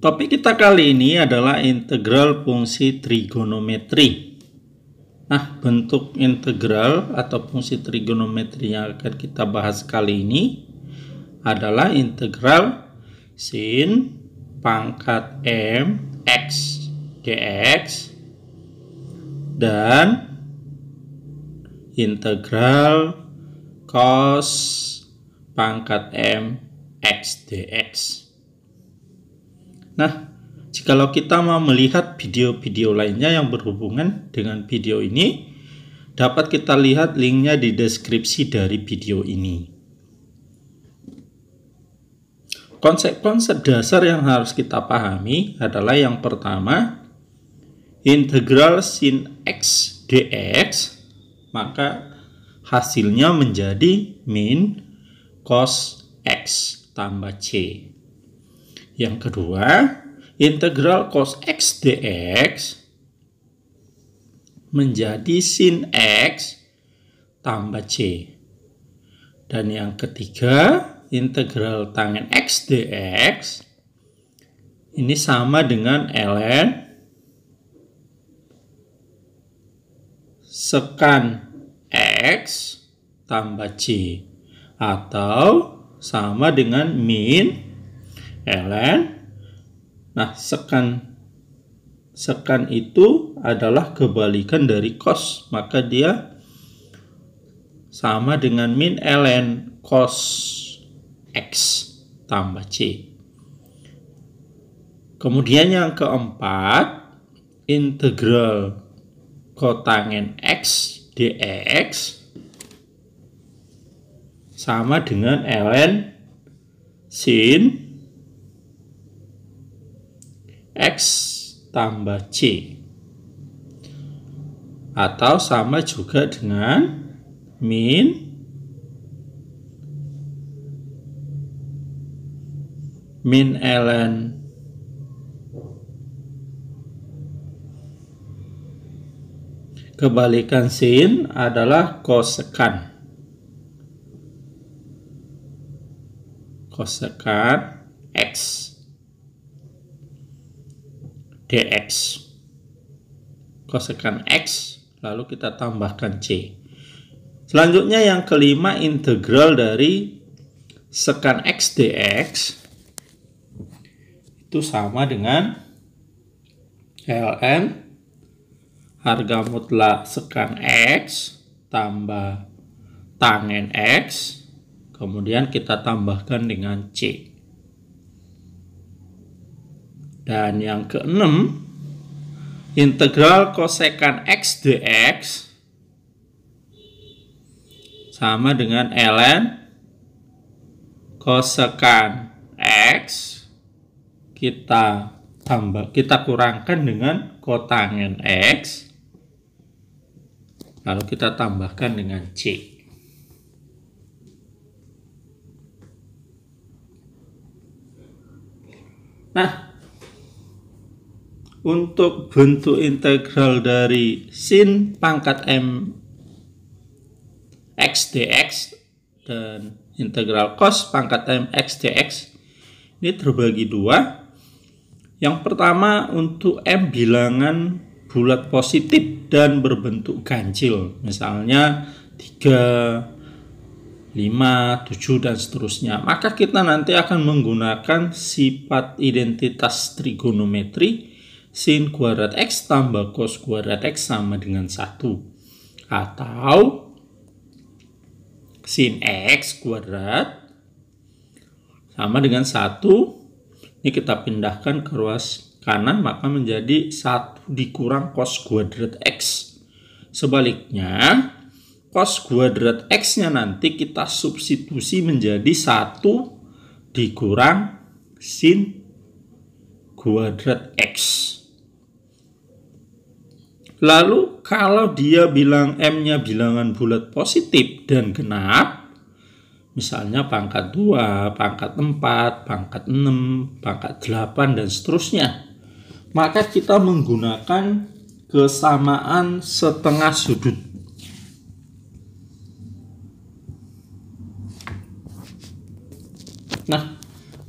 Topik kita kali ini adalah integral fungsi trigonometri. Nah, bentuk integral atau fungsi trigonometri yang akan kita bahas kali ini adalah integral sin pangkat m x dx dan integral cos pangkat m x dx. Nah, jikalau kita mau melihat video-video lainnya yang berhubungan dengan video ini, dapat kita lihat linknya di deskripsi dari video ini. Konsep-konsep dasar yang harus kita pahami adalah yang pertama, integral sin x dx, maka hasilnya menjadi min cos x tambah c. Yang kedua, integral cos x dx menjadi sin x tambah c. Dan yang ketiga, integral tangen x dx ini sama dengan ln sekan x tambah c, atau sama dengan min ln. Nah, sekan itu adalah kebalikan dari cos, maka dia sama dengan min ln cos x tambah c. Kemudian yang keempat, integral kotangen x dx sama dengan ln sin x tambah c, atau sama juga dengan min ln kebalikan sin adalah kosekan x dx, kosekan x lalu kita tambahkan c. Selanjutnya yang kelima, integral dari sekan x dx itu sama dengan ln harga mutlak sekan x tambah tangen x, kemudian kita tambahkan dengan c. Dan yang keenam, integral kosekan x dx sama dengan ln kosekan x kita kurangkan dengan kotangen x, lalu kita tambahkan dengan c. Nah, untuk bentuk integral dari sin pangkat m x dx dan integral cos pangkat m x dx ini terbagi dua. Yang pertama, untuk m bilangan bulat positif dan berbentuk ganjil, misalnya 3, 5, 7 dan seterusnya, maka kita nanti akan menggunakan sifat identitas trigonometri sin kuadrat x tambah cos kuadrat x sama dengan 1, atau sin x kuadrat sama dengan 1. Ini kita pindahkan ke ruas kanan, maka menjadi 1 dikurang cos kuadrat x. Sebaliknya, cos kuadrat x-nya nanti kita substitusi menjadi 1 dikurang sin kuadrat x. Lalu kalau dia bilang m-nya bilangan bulat positif dan genap, misalnya pangkat 2, pangkat 4, pangkat 6, pangkat 8, dan seterusnya, maka kita menggunakan kesamaan setengah sudut. Nah,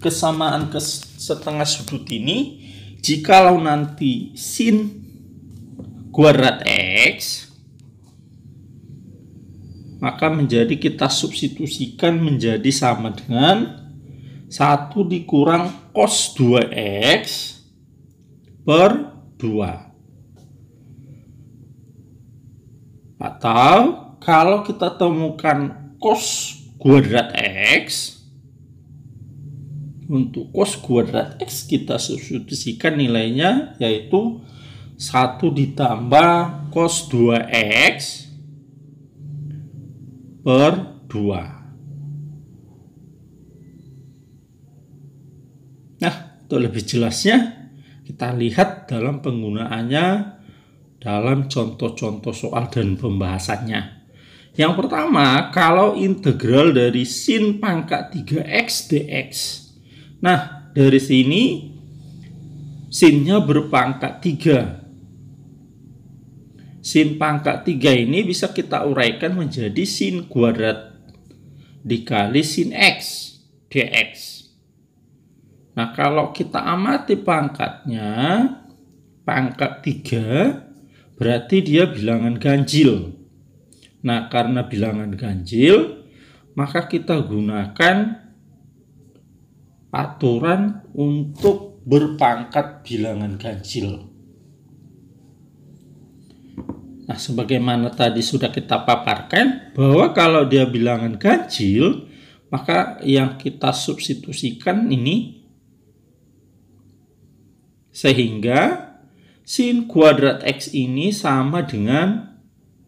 kesamaan setengah sudut ini, jikalau nanti sin kuadrat X, maka menjadi kita substitusikan menjadi sama dengan 1 dikurang cos 2X per 2. Atau kalau kita temukan cos kuadrat X, untuk cos kuadrat X kita substitusikan nilainya yaitu 1 ditambah cos 2X per 2. Nah, untuk lebih jelasnya kita lihat dalam penggunaannya dalam contoh-contoh soal dan pembahasannya. Yang pertama, kalau integral dari sin pangkat 3x dx. Nah, dari sini sinnya berpangkat 3. Sin pangkat 3 ini bisa kita uraikan menjadi sin kuadrat dikali sin x dx. Nah, kalau kita amati pangkatnya, pangkat 3 berarti dia bilangan ganjil. Nah, karena bilangan ganjil, maka kita gunakan aturan untuk berpangkat bilangan ganjil. Nah, sebagaimana tadi sudah kita paparkan, bahwa kalau dia bilangan ganjil, maka yang kita substitusikan ini, sehingga sin kuadrat X ini sama dengan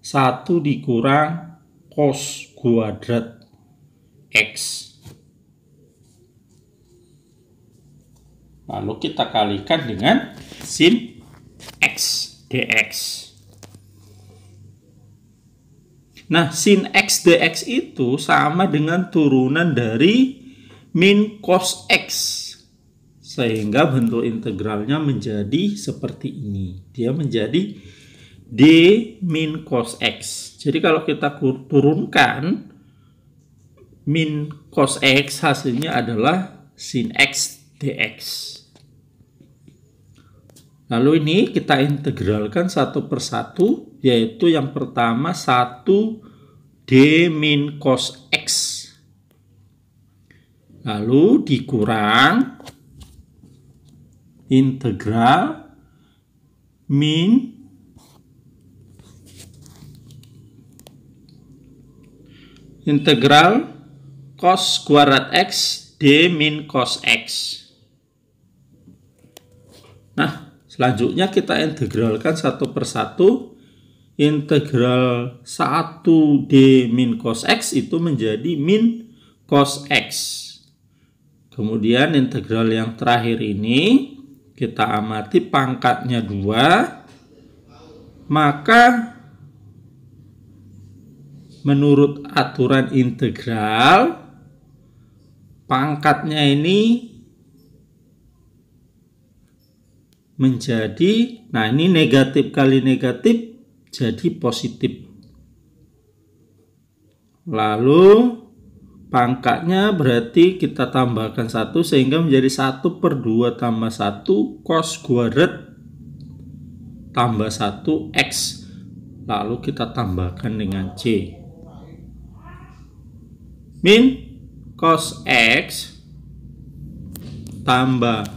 1 dikurang cos kuadrat X. Lalu kita kalikan dengan sin X dx. Nah, sin X dx itu sama dengan turunan dari min cos X. Sehingga bentuk integralnya menjadi seperti ini. Dia menjadi d min cos X. Jadi kalau kita turunkan min cos X, hasilnya adalah sin X dx. Lalu ini kita integralkan satu persatu, yaitu yang pertama 1 d min cos X. Lalu dikurang integral min integral cos kuadrat X d min cos X. Nah, selanjutnya kita integralkan satu persatu. Integral 1 d min cos X itu menjadi min cos X. Kemudian integral yang terakhir ini kita amati pangkatnya 2. Maka menurut aturan integral, pangkatnya ini menjadi, nah ini negatif kali negatif jadi positif. Lalu pangkatnya berarti kita tambahkan 1 sehingga menjadi 1 per 2 tambah 1 cos kuadrat tambah 1 X. Lalu kita tambahkan dengan C. Min cos X tambah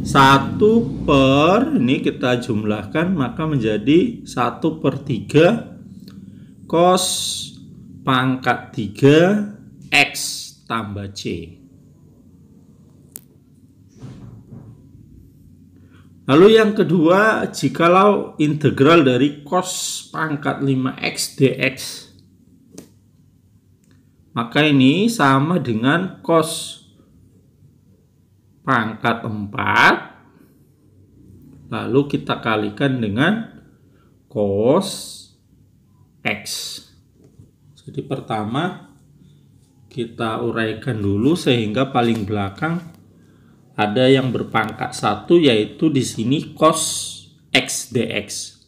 1 per, ini kita jumlahkan maka menjadi 1 per 3 cos pangkat 3 X tambah C. Lalu yang kedua, jikalau integral dari cos pangkat 5X dx, maka ini sama dengan cos pangkat 4, lalu kita kalikan dengan cos X. Jadi pertama kita uraikan dulu sehingga paling belakang ada yang berpangkat 1, yaitu di sini cos X dx.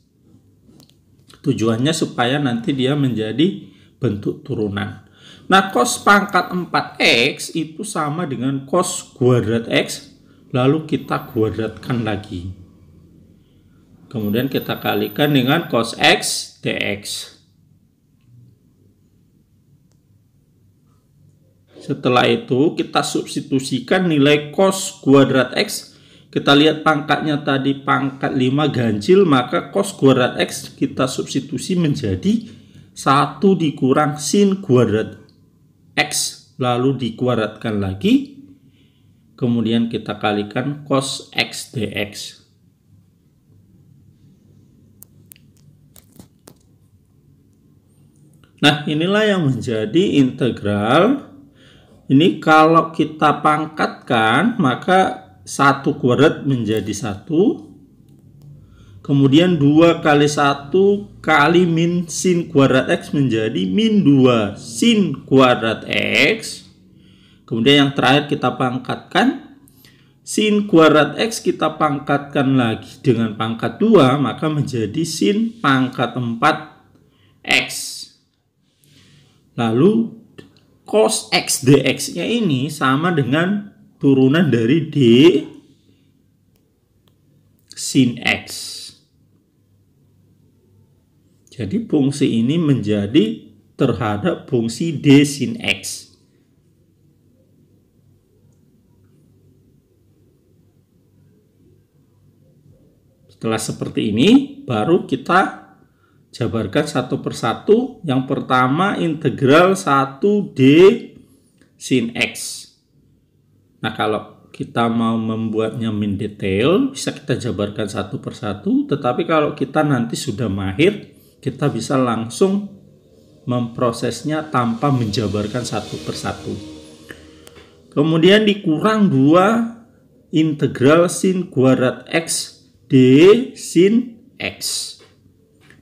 Tujuannya supaya nanti dia menjadi bentuk turunan. Nah, cos pangkat 4X itu sama dengan cos kuadrat X lalu kita kuadratkan lagi. Kemudian kita kalikan dengan cos X dx. Setelah itu kita substitusikan nilai cos kuadrat X. Kita lihat pangkatnya tadi pangkat 5 ganjil, maka cos kuadrat X kita substitusi menjadi 1 dikurang sin kuadrat X. Lalu dikuadratkan lagi. Kemudian kita kalikan cos X dx. Nah, inilah yang menjadi integral. Ini kalau kita pangkatkan, maka 1 kuadrat menjadi 1. Kemudian 2 kali 1 kali min sin kuadrat X menjadi min 2 sin kuadrat X. Kemudian yang terakhir kita pangkatkan. Sin kuadrat X kita pangkatkan lagi dengan pangkat 2, maka menjadi sin pangkat 4 X. Lalu cos X dx-nya ini sama dengan turunan dari D sin X. Jadi fungsi ini menjadi terhadap fungsi D sin X. Setelah seperti ini, baru kita jabarkan satu persatu. Yang pertama integral 1D sin X. Nah, kalau kita mau membuatnya min detail, bisa kita jabarkan satu persatu. Tetapi kalau kita nanti sudah mahir, kita bisa langsung memprosesnya tanpa menjabarkan satu persatu. Kemudian dikurang 2 integral sin kuadrat X D sin X.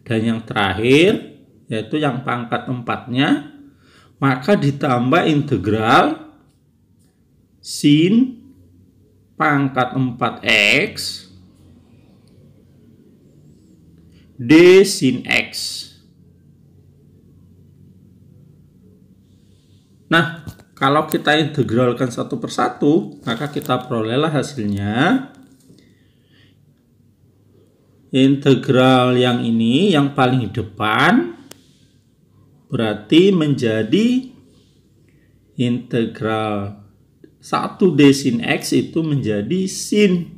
Dan yang terakhir, yaitu yang pangkat 4-nya, maka ditambah integral sin pangkat 4x D sin X. Nah, kalau kita integralkan satu persatu, maka kita perolehlah hasilnya. Integral yang ini, yang paling depan, berarti menjadi integral 1D sin X itu menjadi sin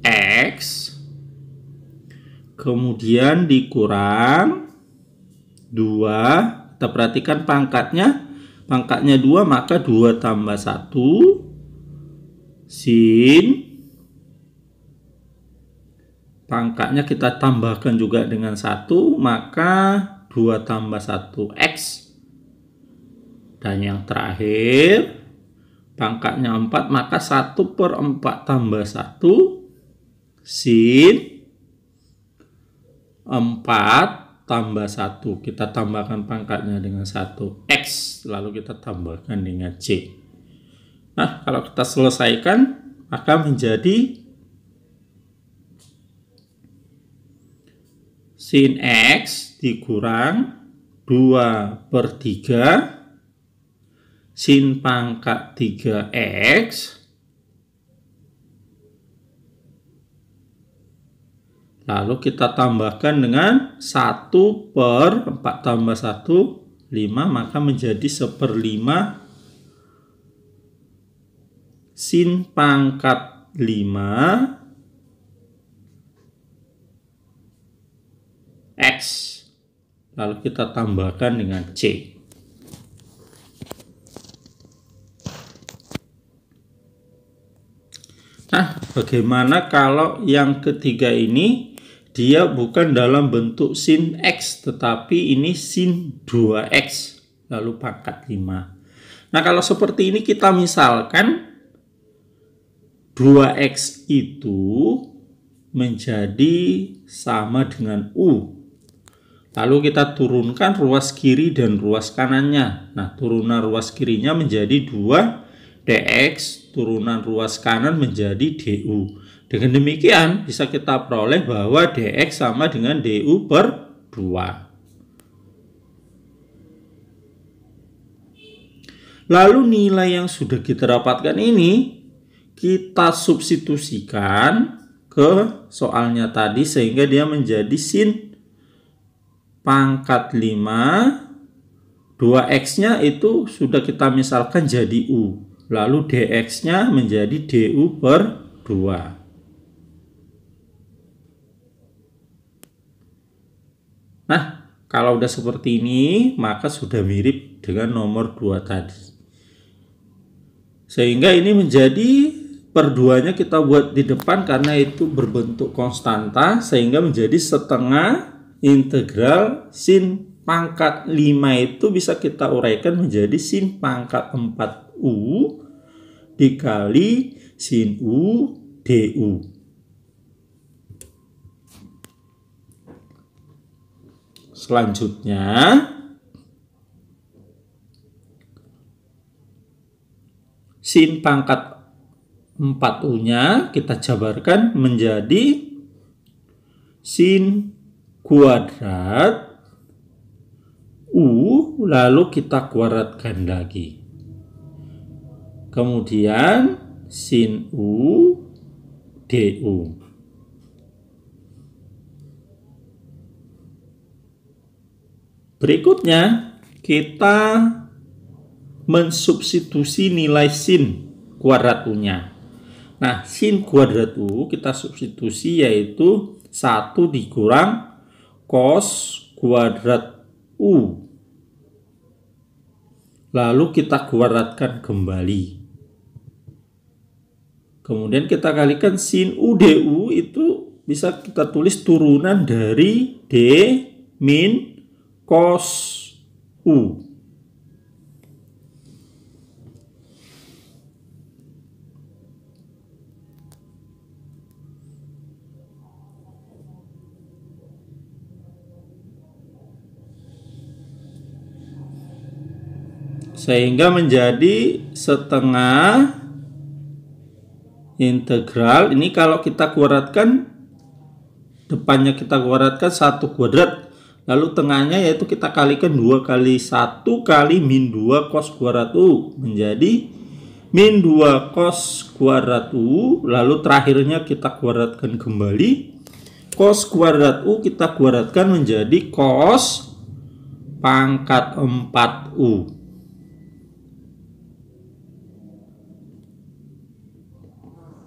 X. Kemudian dikurang 2. Kita perhatikan pangkatnya. Pangkatnya 2, maka 2 tambah 1 sin. Pangkatnya kita tambahkan juga dengan 1, maka 2 tambah 1 X. Dan yang terakhir, pangkatnya 4, maka 1/4 tambah 1 sin 4 tambah 1. Kita tambahkan pangkatnya dengan 1 X, lalu kita tambahkan dengan C. Nah, kalau kita selesaikan, maka menjadi sin X dikurang 2/3 sin pangkat 3X lalu kita tambahkan dengan 1/4 tambah 1 5, maka menjadi 1/5 sin pangkat 5 X, lalu kita tambahkan dengan C. Nah, bagaimana kalau yang ketiga ini dia bukan dalam bentuk sin X, tetapi ini sin 2X, lalu pangkat 5. Nah, kalau seperti ini kita misalkan 2X itu menjadi sama dengan U. Lalu kita turunkan ruas kiri dan ruas kanannya. Nah, turunan ruas kirinya menjadi 2dx, turunan ruas kanan menjadi du. Dengan demikian bisa kita peroleh bahwa dx sama dengan du/2. Lalu nilai yang sudah kita dapatkan ini kita substitusikan ke soalnya tadi sehingga dia menjadi sin pangkat 5, 2x-nya itu sudah kita misalkan jadi U. Lalu dx-nya menjadi du per 2. Nah, kalau udah seperti ini, maka sudah mirip dengan nomor 2 tadi. Sehingga ini menjadi per 2-nya kita buat di depan karena itu berbentuk konstanta, sehingga menjadi setengah integral sin pangkat 5 itu bisa kita uraikan menjadi sin pangkat 4U dikali sin U du. Selanjutnya, sin pangkat 4U-nya kita jabarkan menjadi sin kuadrat U, lalu kita kuadratkan lagi. Kemudian sin U du. Berikutnya, kita mensubstitusi nilai sin kuadrat U-nya. Nah, sin kuadrat U kita substitusi yaitu 1 dikurang cos kuadrat U. Lalu kita kuadratkan kembali. Kemudian kita kalikan sin U du itu bisa kita tulis turunan dari d min cos U. Sehingga menjadi setengah integral. Ini kalau kita kuadratkan, depannya kita kuadratkan 1 kuadrat. Lalu tengahnya yaitu kita kalikan 2 kali 1 kali min 2 cos kuadrat U. Menjadi min 2 cos kuadrat U. Lalu terakhirnya kita kuadratkan kembali. Cos kuadrat U kita kuadratkan menjadi cos pangkat 4U.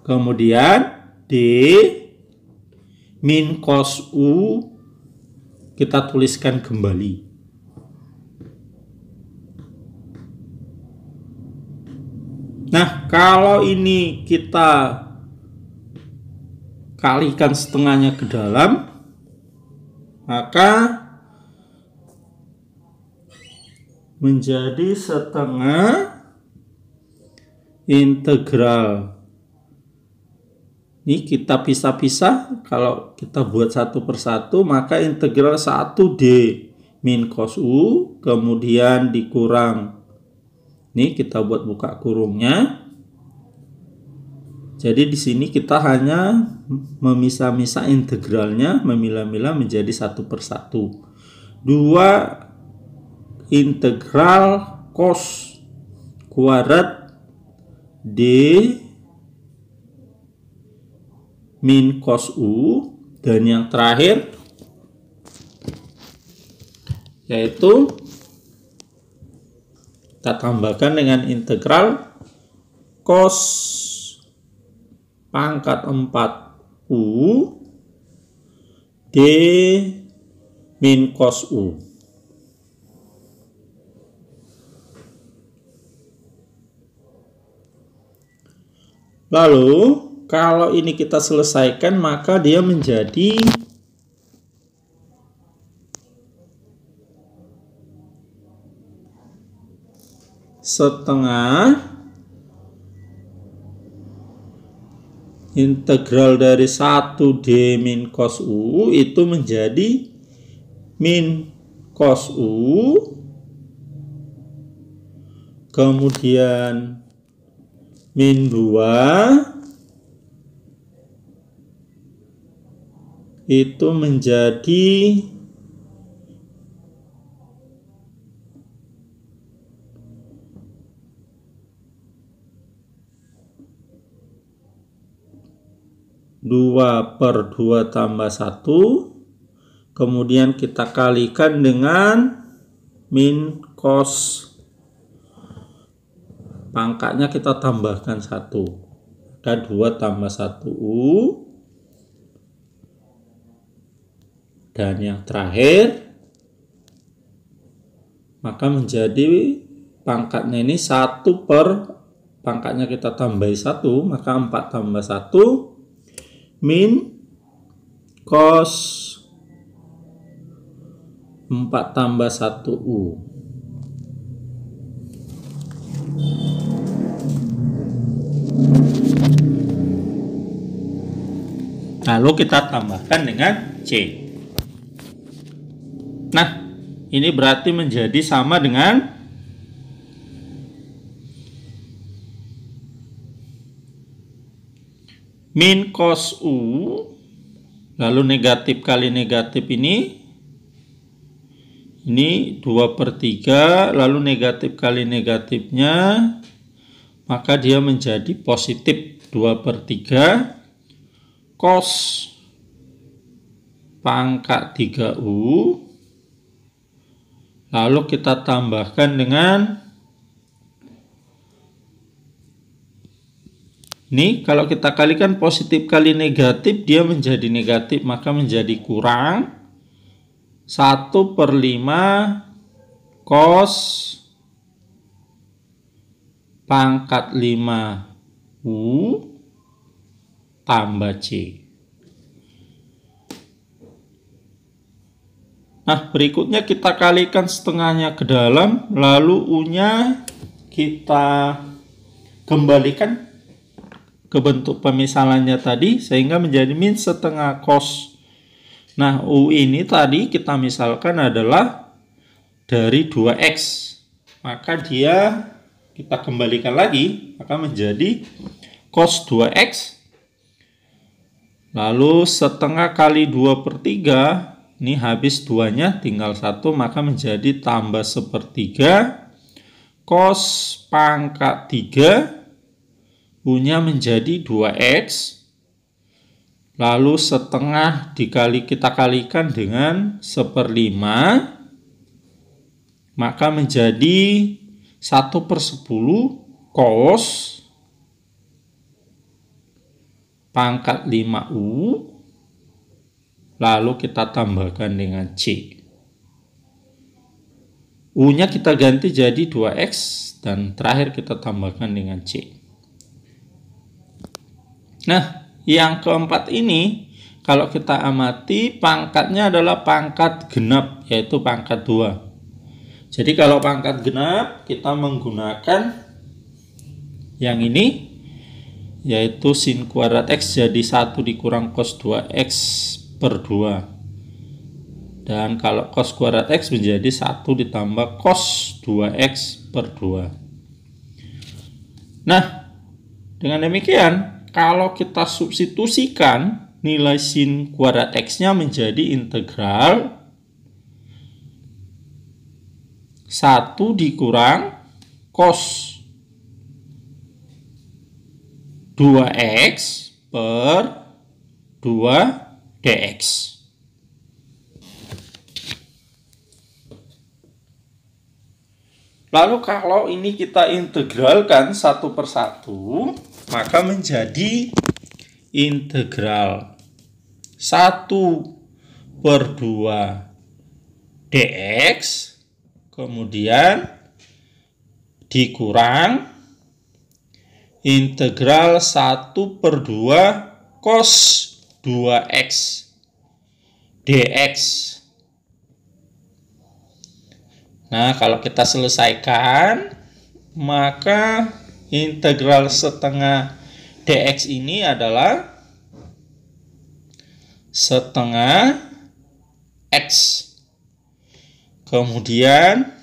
Kemudian D min cos U kita tuliskan kembali. Nah, kalau ini kita kalikan setengahnya ke dalam, maka menjadi setengah integral. Ini kita pisah-pisah. Kalau kita buat satu persatu, maka integral 1 D min cos U, kemudian dikurang. Ini kita buat buka kurungnya. Jadi di sini kita hanya memisah-misah integralnya, memilah-milah menjadi satu persatu. 2 integral cos kuadrat D min cos U, dan yang terakhir yaitu kita tambahkan dengan integral cos pangkat 4U D min cos U. Lalu kalau ini kita selesaikan, maka dia menjadi setengah integral dari 1 D min cos U itu menjadi min cos U, kemudian min 2 itu menjadi 2 per 2 tambah 1, kemudian kita kalikan dengan min cos. Pangkatnya kita tambahkan 1. Maka 2 tambah 1U. Dan yang terakhir, maka menjadi pangkatnya ini 1 per pangkatnya kita tambahi 1, maka 4 tambah 1 min cos 4 tambah 1U. Lalu kita tambahkan dengan C. Nah, ini berarti menjadi sama dengan min cos U, lalu negatif kali negatif ini 2 per 3, lalu negatif kali negatifnya, maka dia menjadi positif 2 per 3 cos pangkat 3U, lalu kita tambahkan dengan ini, kalau kita kalikan positif kali negatif, dia menjadi negatif, maka menjadi kurang 1 per 5 cos pangkat 5U tambah C. Nah, berikutnya kita kalikan setengahnya ke dalam, lalu U-nya kita kembalikan ke bentuk pemisalannya tadi, sehingga menjadi min setengah cos. Nah, U ini tadi kita misalkan adalah dari 2X. Maka dia kita kembalikan lagi, maka menjadi cos 2X. Lalu setengah kali 2 per 3, ini habis 2-nya tinggal 1, maka menjadi tambah 1/3 cos pangkat 3, U-nya menjadi 2X, lalu setengah kita kalikan dengan 1/5, maka menjadi 1 per 10 cos pangkat 5U, lalu kita tambahkan dengan C. U-nya kita ganti jadi 2X, dan terakhir kita tambahkan dengan C. Nah, yang keempat ini, kalau kita amati, pangkatnya adalah pangkat genap, yaitu pangkat 2. Jadi kalau pangkat genap, kita menggunakan yang ini, yaitu sin kuadrat X jadi 1 dikurang cos 2X per 2. Dan kalau cos kuadrat X menjadi 1 ditambah cos 2X per 2. Nah, dengan demikian, kalau kita substitusikan nilai sin kuadrat X-nya menjadi integral 1 dikurang cos 2X per 2 dx. Lalu kalau ini kita integralkan 1 per 1, maka menjadi integral 1 per 2 dx, kemudian dikurang integral 1 per 2 cos 2x dx. Nah, kalau kita selesaikan, maka integral setengah dx ini adalah setengah x. Kemudian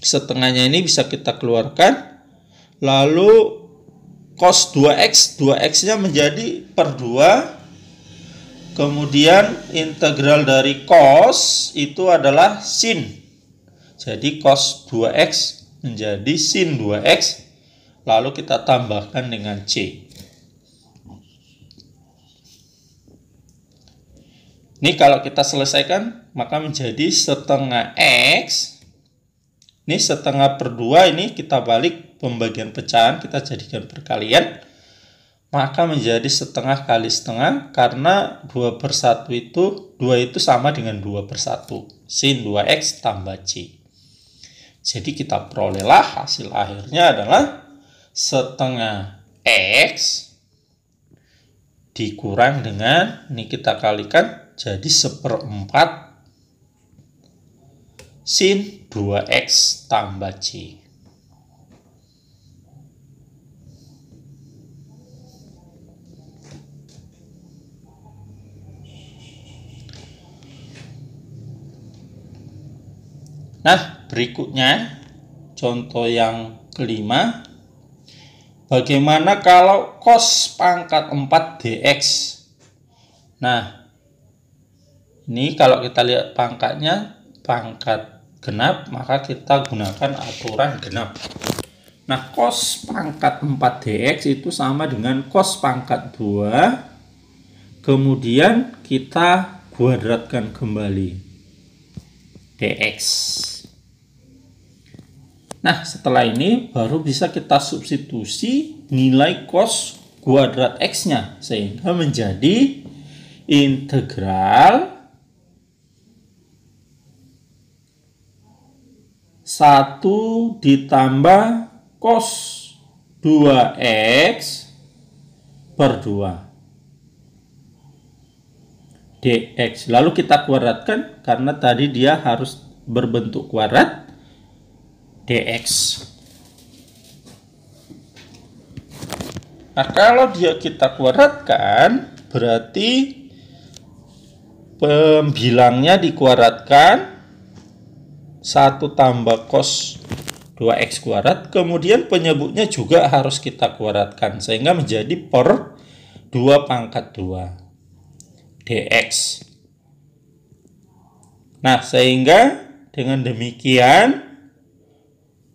setengahnya ini bisa kita keluarkan. Lalu cos 2x, 2x-nya menjadi per 2. Kemudian integral dari cos itu adalah sin. Jadi cos 2x menjadi sin 2x. Lalu kita tambahkan dengan C. Ini kalau kita selesaikan, maka menjadi setengah X. Ini setengah per 2, ini kita balik pembagian pecahan, kita jadikan perkalian. Maka menjadi setengah kali setengah, karena 2 per 1 itu, 2 itu sama dengan 2 per 1. Sin 2X tambah C. Jadi kita perolehlah hasil akhirnya adalah setengah X dikurang dengan, ini kita kalikan, jadi 1/4 sin 2X tambah C. Nah, berikutnya contoh yang kelima. Bagaimana kalau cos pangkat 4 dx? Nah, ini kalau kita lihat pangkatnya pangkat genap, maka kita gunakan aturan genap. Nah, cos pangkat 4 dx itu sama dengan cos pangkat 2, kemudian kita kuadratkan kembali dx. Nah, setelah ini baru bisa kita substitusi nilai cos kuadrat x-nya, sehingga menjadi integral 1 ditambah cos 2x per 2 dx. Lalu kita kuadratkan, karena tadi dia harus berbentuk kuadrat, dx. Nah, kalau dia kita kuadratkan, berarti pembilangnya dikuadratkan 1 tambah cos 2x kuadrat, kemudian penyebutnya juga harus kita kuadratkan, sehingga menjadi per 2 pangkat 2 dx. Nah, sehingga dengan demikian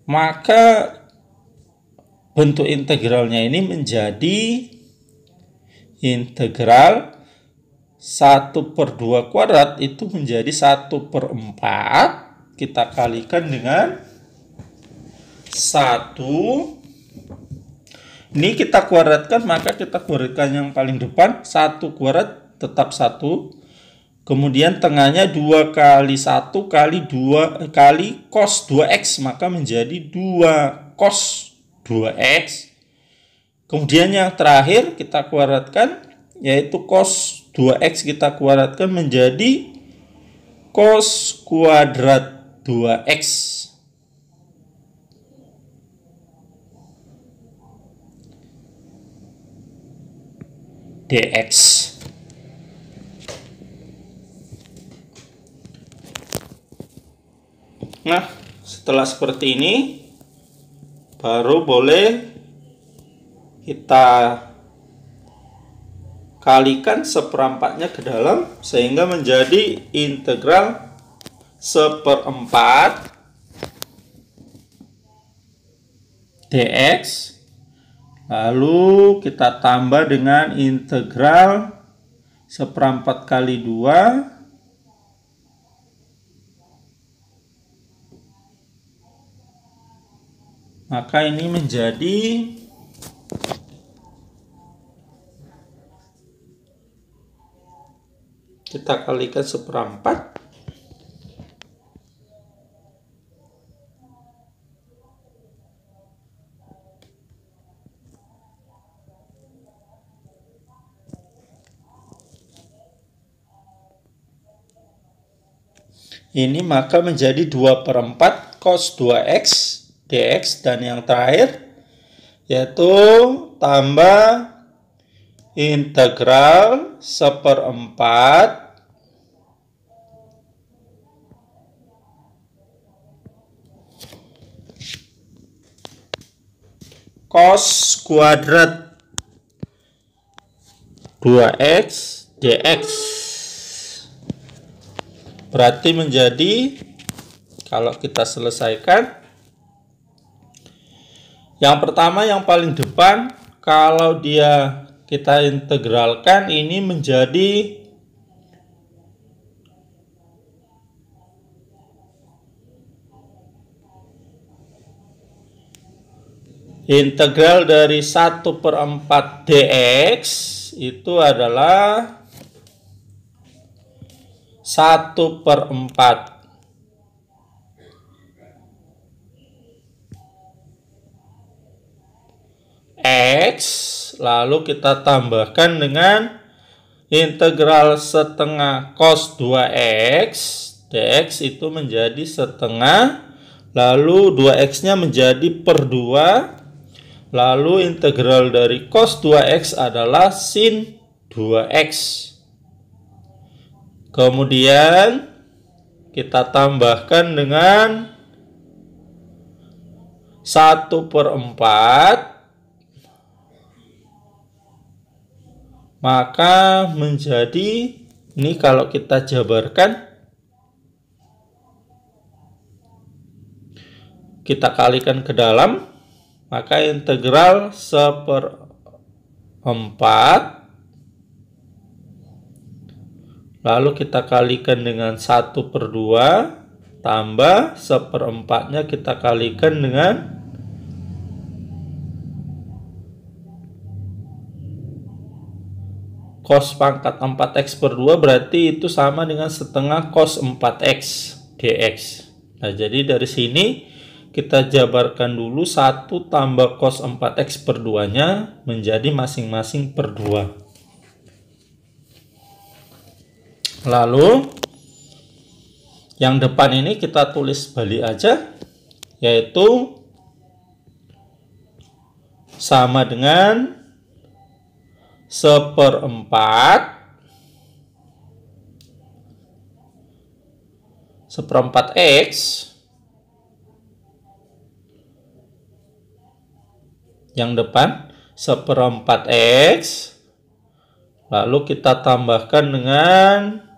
maka bentuk integralnya ini menjadi integral 1 per 2 kuadrat itu menjadi 1/4. Kita kalikan dengan 1. Ini kita kuadratkan, maka kita kuadratkan yang paling depan. 1 kuadrat tetap 1. Kemudian tengahnya 2 kali 1 kali 2 kali cos 2x, maka menjadi 2 cos 2x. Kemudian yang terakhir kita kuadratkan, yaitu cos 2x kita kuadratkan menjadi cos kuadrat 2x. dx. Nah, setelah seperti ini, baru boleh kita kalikan 1/4-nya ke dalam, sehingga menjadi integral 1/4 dx. Lalu kita tambah dengan integral 1/4 kali 2 maka ini menjadi kita kalikan 1/4 ini, maka menjadi 2/4 cos 2x dx. Dan yang terakhir yaitu tambah integral 1/4 cos kuadrat 2x dx. Berarti menjadi, kalau kita selesaikan, yang pertama yang paling depan, kalau dia kita integralkan, ini menjadi Integral dari 1/4 dx itu adalah 1/4 x, lalu kita tambahkan dengan integral setengah cos 2x, dx itu menjadi setengah, lalu 2x nya menjadi per 2, lalu integral dari cos 2x adalah sin 2x. Kemudian kita tambahkan dengan 1/4, maka menjadi, ini kalau kita jabarkan, kita kalikan ke dalam, maka integral 1/4, lalu kita kalikan dengan 1/2, tambah 1/4-nya kita kalikan dengan cos pangkat 4x per 2, berarti itu sama dengan setengah cos 4x dx. Nah, jadi dari sini kita jabarkan dulu 1 tambah cos 4x per 2-nya menjadi masing-masing per 2. Lalu yang depan ini kita tulis balik aja, yaitu sama dengan 1/4 x yang depan 1/4 x, lalu kita tambahkan dengan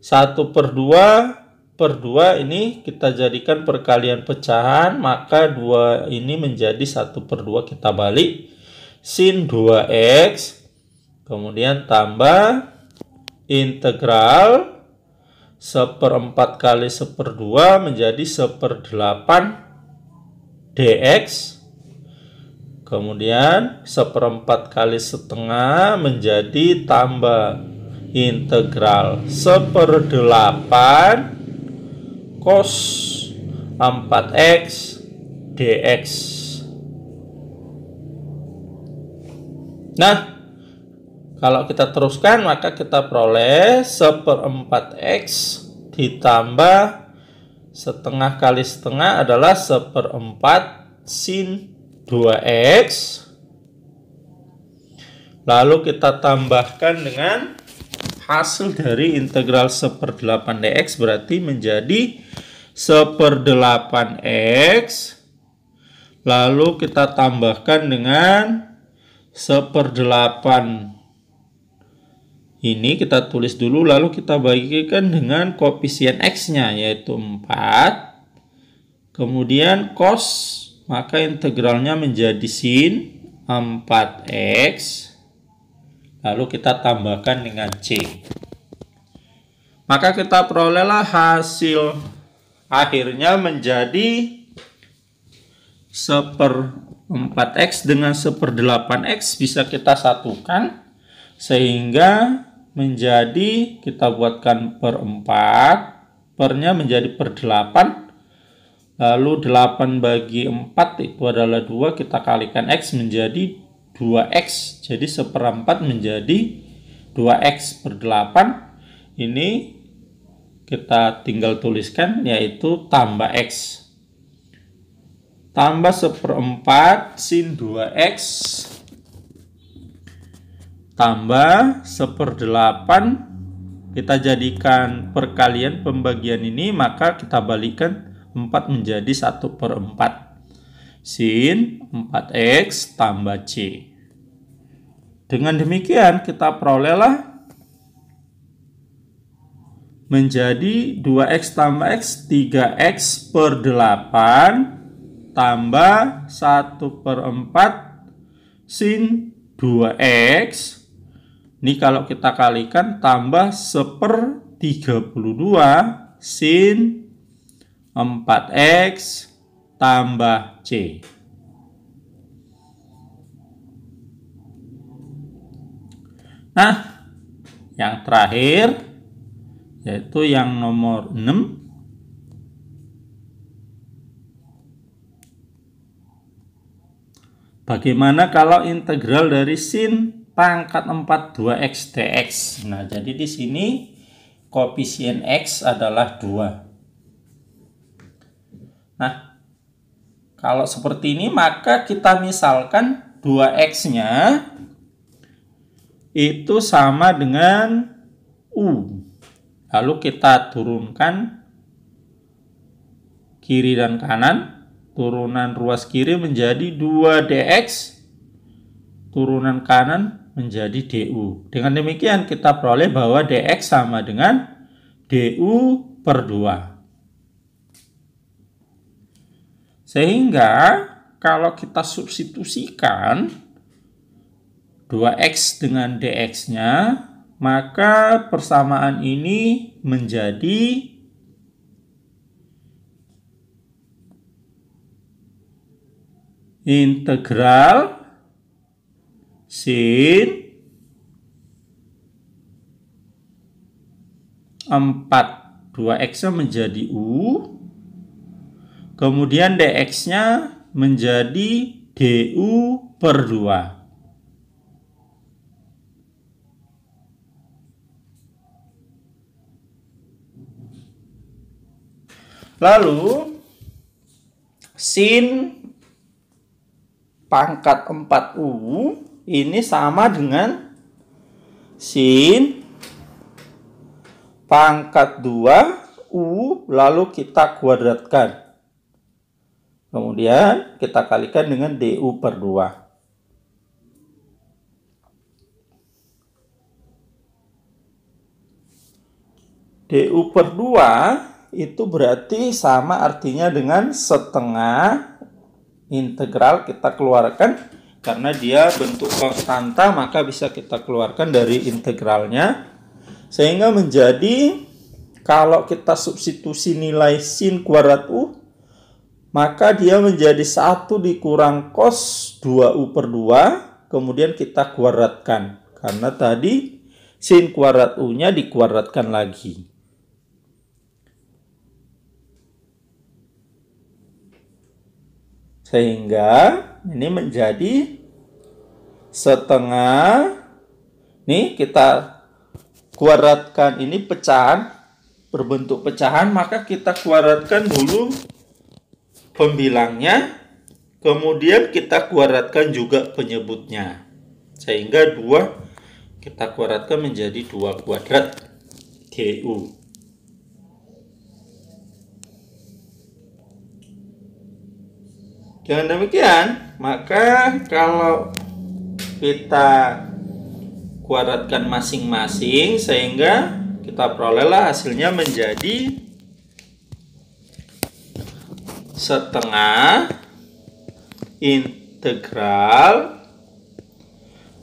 1/2 per 2, ini kita jadikan perkalian pecahan, maka 2 ini menjadi 1/2, kita balik sin 2x, kemudian tambah integral 1/4 kali 1/2 menjadi 1/8 dx, kemudian 1/4 kali setengah menjadi tambah integral 1/8 cos 4x dx. Nah, kalau kita teruskan, maka kita peroleh 1/4 x ditambah setengah kali setengah adalah 1/4 sin 2x. Lalu kita tambahkan dengan hasil dari integral 1/8 dx, berarti menjadi 1/8x. Lalu kita tambahkan dengan 1/8 ini kita tulis dulu, lalu kita bagikan dengan koefisien x-nya yaitu 4. Kemudian cos, maka integralnya menjadi sin 4x. Lalu kita tambahkan dengan c. Maka kita perolehlah hasil akhirnya menjadi 1/4x dengan 1/8x bisa kita satukan, sehingga menjadi, kita buatkan per 4, pernya menjadi per 8, lalu 8 bagi 4 itu adalah 2, kita kalikan x menjadi 2x, jadi 1/4 menjadi 2x per 8, ini kita tinggal tuliskan yaitu tambah x, tambah 1/4 sin 2x tambah 1/8, kita jadikan perkalian pembagian ini, maka kita balikan 4 menjadi 1/4 sin 4x tambah c. Dengan demikian kita perolehlah menjadi 2x tambah x 3x per 8 tambah 1/4 sin 2x. Ini kalau kita kalikan tambah 1/32 sin 4x tambah c. Nah, yang terakhir yaitu yang nomor 6. Bagaimana kalau integral dari sin pangkat 4 2x dx? Nah, jadi di sini koefisien x adalah 2. Nah, kalau seperti ini maka kita misalkan 2x-nya itu sama dengan u. Lalu kita turunkan kiri dan kanan. Turunan ruas kiri menjadi 2 dx, turunan kanan menjadi du. Dengan demikian kita peroleh bahwa dx sama dengan du per 2. Sehingga kalau kita substitusikan 2x dengan dx-nya, maka persamaan ini menjadi integral sin 4 2x-nya menjadi u, kemudian dx-nya menjadi du per 2. Lalu sin pangkat 4u ini sama dengan sin pangkat 2u lalu kita kuadratkan. Kemudian kita kalikan dengan du per 2. Du per 2 itu berarti sama artinya dengan setengah integral kita keluarkan, karena dia bentuk konstanta maka bisa kita keluarkan dari integralnya, sehingga menjadi kalau kita substitusi nilai sin kuadrat u maka dia menjadi 1 dikurang cos 2u per 2, kemudian kita kuadratkan karena tadi sin kuadrat u nya dikuadratkan lagi. Sehingga ini menjadi setengah, nih kita kuadratkan ini pecahan, berbentuk pecahan, maka kita kuadratkan dulu pembilangnya, kemudian kita kuadratkan juga penyebutnya. Sehingga 2 kita kuadratkan menjadi 2 kuadrat du. Dengan demikian, maka kalau kita kuadratkan masing-masing sehingga kita perolehlah hasilnya menjadi setengah integral.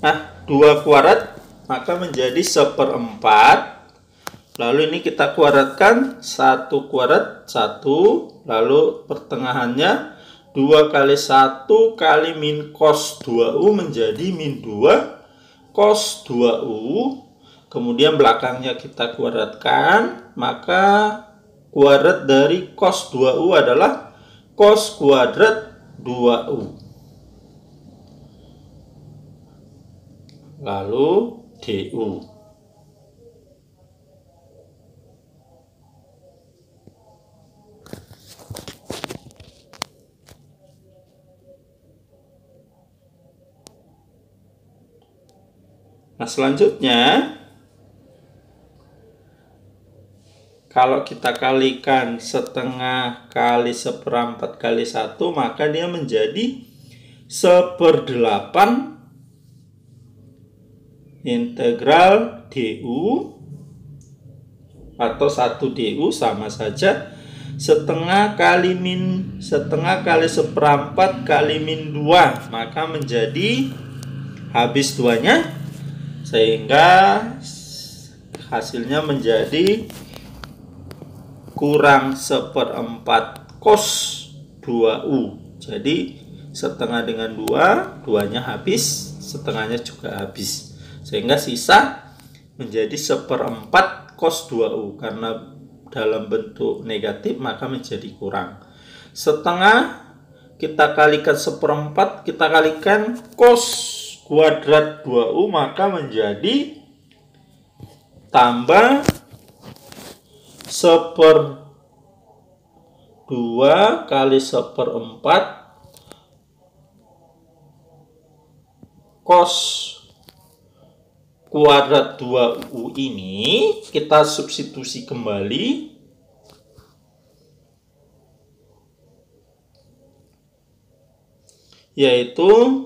Nah, 2 kuadrat maka menjadi 1/4. Lalu ini kita kuadratkan 1 kuadrat 1, lalu pertengahannya 2 kali 1 kali min cos 2u menjadi min 2 cos 2u. Kemudian belakangnya kita kuadratkan, maka kuadrat dari cos 2u adalah cos kuadrat 2u. Lalu du. Nah, selanjutnya kalau kita kalikan setengah kali 1/4 kali 1, maka dia menjadi 1/8 integral du, atau 1 du sama saja setengah kali 1/4 kali min 2, maka menjadi habis 2-nya, sehingga hasilnya menjadi kurang 1/4 cos 2u. Jadi setengah dengan 2, 2-nya habis, setengahnya juga habis. Sehingga sisa menjadi 1/4 cos 2U. Karena dalam bentuk negatif maka menjadi kurang. Setengah kita kalikan 1/4, kita kalikan cos kuadrat 2U, maka menjadi tambah 1/2 kali 1/4 cos kuadrat 2U ini kita substitusi kembali, yaitu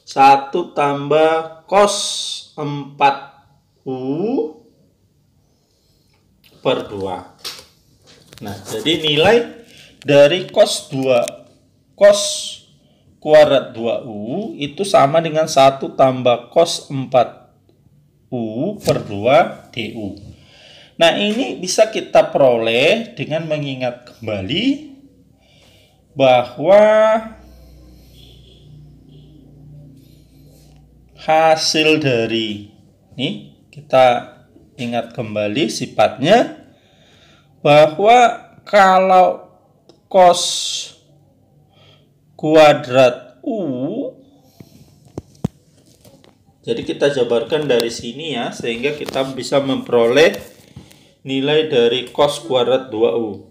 1 tambah cos 4U per 2. Nah, jadi nilai dari cos kuadrat 2U itu sama dengan 1 tambah cos 4U per 2 DU. Nah, ini bisa kita peroleh dengan mengingat kembali bahwa hasil dari ini, kita ingat kembali sifatnya, bahwa kalau cos kuadrat U, jadi kita jabarkan dari sini ya, sehingga kita bisa memperoleh nilai dari cos kuadrat 2U.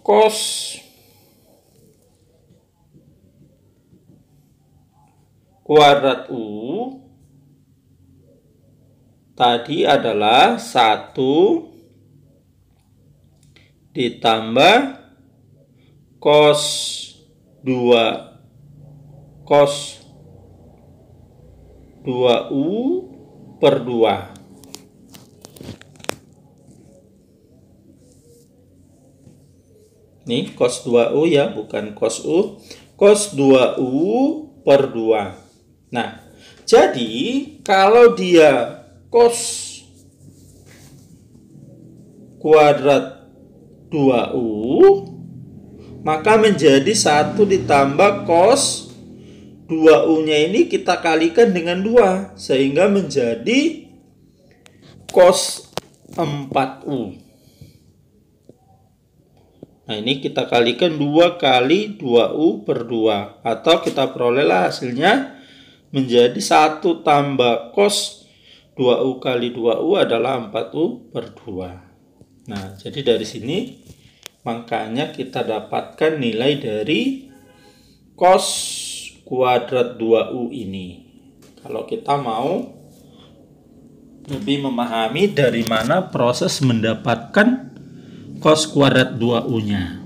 Cos kuadrat U tadi adalah 1 ditambah cos 2U per 2. Nih cos 2U ya, bukan cos U. Cos 2U per 2. Nah, jadi kalau dia cos kuadrat 2U, maka menjadi 1 ditambah cos 2U-nya ini kita kalikan dengan 2, sehingga menjadi cos 4U. Nah, ini kita kalikan 2 kali 2U per 2. Atau kita perolehlah hasilnya menjadi 1 tambah cos 2U kali 2U adalah 4U per 2. Nah, jadi dari sini makanya kita dapatkan nilai dari cos kuadrat 2U ini. Kalau kita mau lebih memahami dari mana proses mendapatkan cos kuadrat 2U-nya.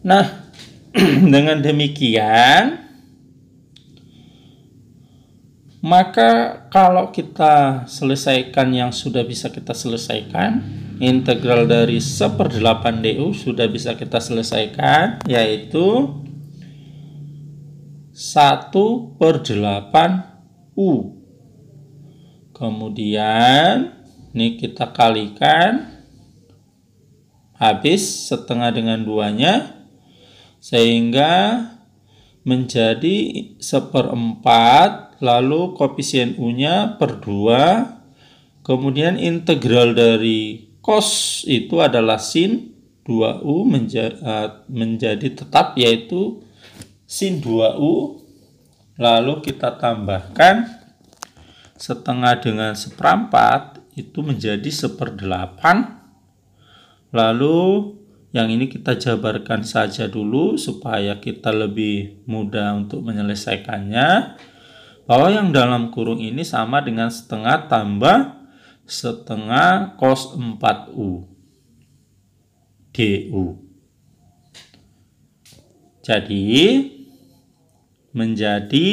Nah, dengan demikian, maka kalau kita selesaikan yang sudah bisa kita selesaikan, integral dari 1/8 DU sudah bisa kita selesaikan, yaitu 1/8 U. Kemudian ini kita kalikan, habis setengah dengan 2-nya, sehingga menjadi 1/4, lalu koefisien U-nya per 2, kemudian integral dari cos itu adalah sin 2U menjadi tetap, yaitu sin 2U, lalu kita tambahkan setengah dengan 1/4 itu menjadi 1/8, lalu yang ini kita jabarkan saja dulu supaya kita lebih mudah untuk menyelesaikannya, bahwa yang dalam kurung ini sama dengan setengah tambah setengah cos 4U DU. Jadi menjadi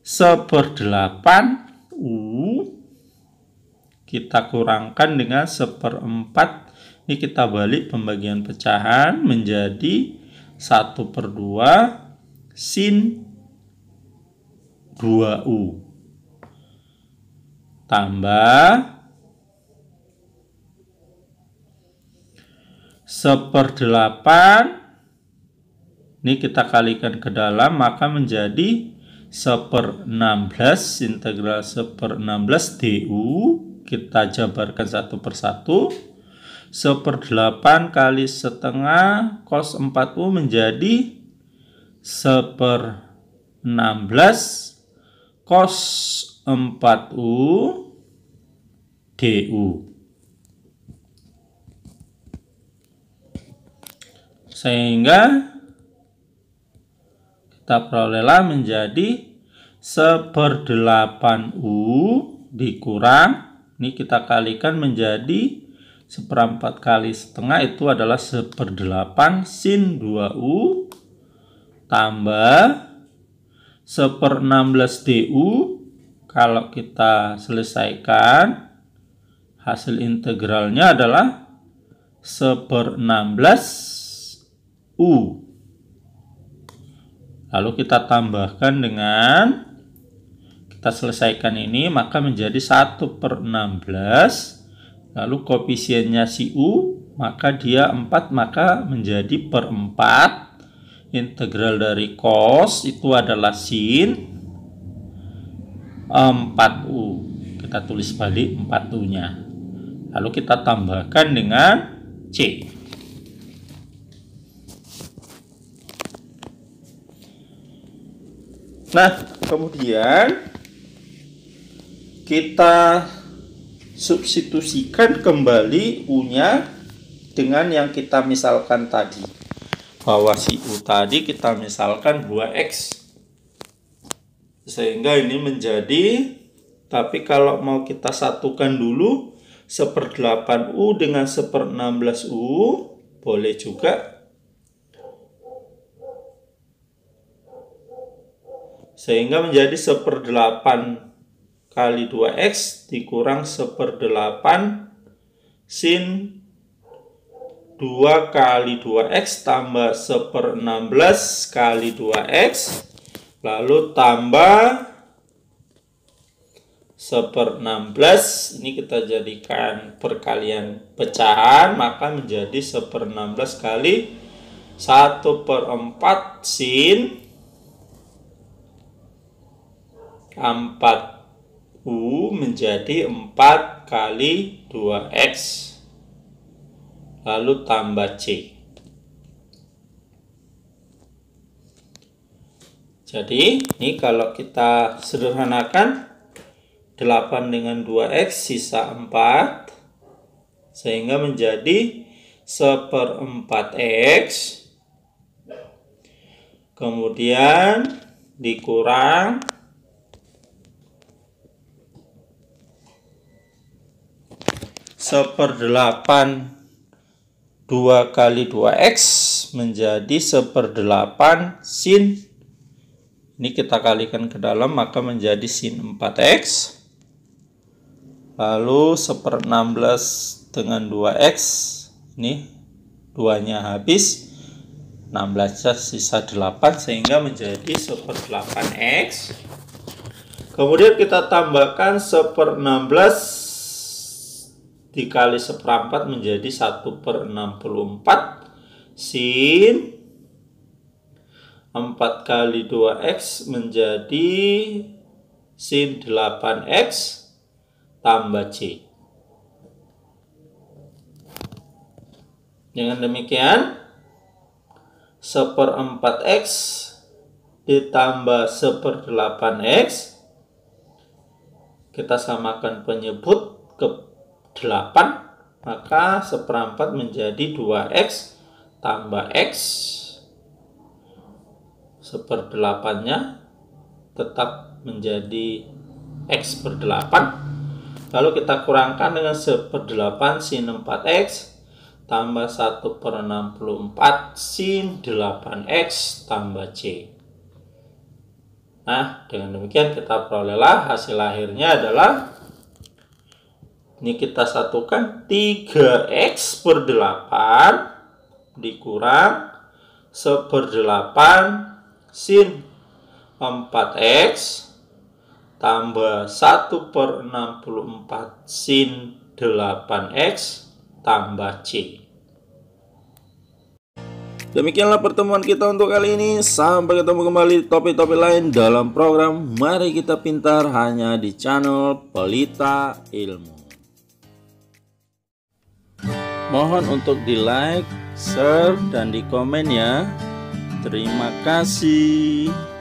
1/8 U kita kurangkan dengan 1/4. Ini kita balik pembagian pecahan menjadi 1/2 sin 2U tambah 1/8 Ini kita kalikan ke dalam, maka menjadi 1/16 integral 1/16 du. Kita jabarkan satu persatu. 1/8 kali setengah cos 4u menjadi 1/16 cos 4u du. Sehingga kita perolehlah menjadi 1/8u dikurang, ini kita kalikan menjadi 1/4 kali setengah, itu adalah 1/8 sin 2u tambah 1/16 du. Kalau kita selesaikan, hasil integralnya adalah 1/16u. Lalu kita tambahkan dengan, kita selesaikan ini, maka menjadi 1/16. Lalu koefisiennya si u, maka dia 4, maka menjadi per 4. Integral dari cos itu adalah sin 4u. Kita tulis balik 4u-nya. Lalu kita tambahkan dengan C. Nah, kemudian kita substitusikan kembali u-nya dengan yang kita misalkan tadi. Bahwa si u tadi kita misalkan 2x. Sehingga ini menjadi, tapi kalau mau kita satukan dulu, 1/8u dengan 1/16u, boleh juga. Sehingga menjadi 1/8 kali 2x dikurang 1/8 sin 2 kali 2x tambah 1/16 kali 2x, lalu tambah 1/16, ini kita jadikan perkalian pecahan, maka menjadi 1/16 kali 1/4 sin 4u menjadi 4 kali 2x, lalu tambah C. Jadi ini kalau kita sederhanakan, 8 dengan 2x sisa 4, sehingga menjadi 1/4x, kemudian dikurang 1/8 2 kali 2x menjadi 1/8 sin, ini kita kalikan ke dalam, maka menjadi sin 4x, lalu 1/16 dengan 2x, ini 2-nya habis, 16 sisa 8, sehingga menjadi 1/8x. Kemudian kita tambahkan 1/16 dikali 1/4 menjadi 1/64 sin 4 kali 2x menjadi sin 8x tambah C. Dengan demikian 1/4x ditambah 1/8x, kita samakan penyebut ke 8, maka 1/4 menjadi 2x tambah x, 1/8-nya tetap menjadi x/8, lalu kita kurangkan dengan 1/8 sin 4x tambah 1/64 sin 8x tambah C. Nah, dengan demikian kita perolehlah hasil akhirnya adalah, ini kita satukan, 3x/8 dikurang 1/8 sin 4x tambah 1/64 sin 8x tambah C. Demikianlah pertemuan kita untuk kali ini. Sampai ketemu kembali di topik-topik lain dalam program Mari Kita Pintar hanya di channel Pelita Ilmu. Mohon untuk di like, share, dan di komen ya. Terima kasih.